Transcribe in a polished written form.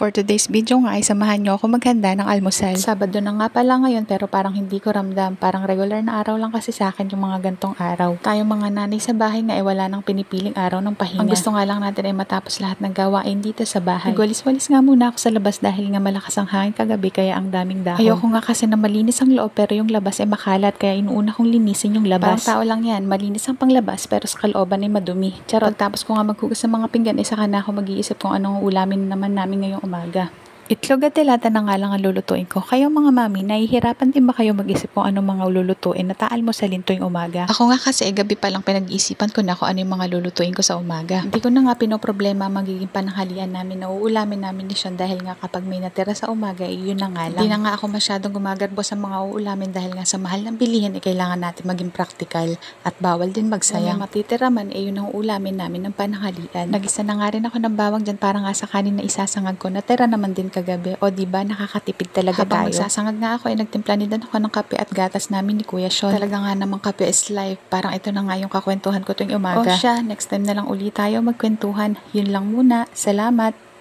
For today's video nga ay samahan nyo ako maghanda ng almusal. Sabado na nga pala ngayon pero parang hindi ko ramdam. Parang regular na araw lang kasi sa akin yung mga gantong araw. Tayong mga nanay sa bahay nga ay wala nang pinipiling araw ng pahinga. Ang gusto nga lang natin ay matapos lahat ng gawain dito sa bahay. Nagwalis-walis nga muna ako sa labas dahil nga malakas ang hangin kagabi kaya ang daming dahon. Ayoko nga kasi na malinis ang loob pero yung labas ay makalat kaya inuuna kong linisin yung labas. Parang tao lang yan, malinis ang panglabas pero sa kalooban ay madumi. Charot. Pagtapos ko nga maghugas ng mga pinggan ay saka na ako mag-iisip kung anong ulamin naman namin ngayong umaga. Itlog at delata na nga lang ang lulutuin ko. Kayo mga mami, nahihirapan din ba kayo mag-isip kung anong mga lulutuin na taalmusalin tuwing umaga? Ako nga kasi gabi pa lang pinag-iisipan ko na kung ano yung mga lulutuin ko sa umaga. Hindi ko na nga pinoproblema magiging pananghalian namin na uulamin namin ni Sean dahil nga kapag may natira sa umaga, yun na nga lang. Hindi na nga ako masyadong gumagarbo sa mga uulamin dahil nga sa mahal ng bilihin, kailangan natin maging practical at bawal din magsayang. Kung matitira man, yun ang uulamin namin ng pananghalian. Nagisa na nga rin ako ng bawang dyan para nga sa kanin na isasangag ko, natira naman din kagabi. O diba, nakakatipid talaga tayo. Habang magsasangag nga ako, nagtimpla din ako ng kape at gatas namin ni Kuya Sean. Talaga nga namang kape is life. Parang ito na nga yung kakwentuhan ko tuwing umaga. O siya, next time na lang ulit tayo magkwentuhan. Yun lang muna. Salamat!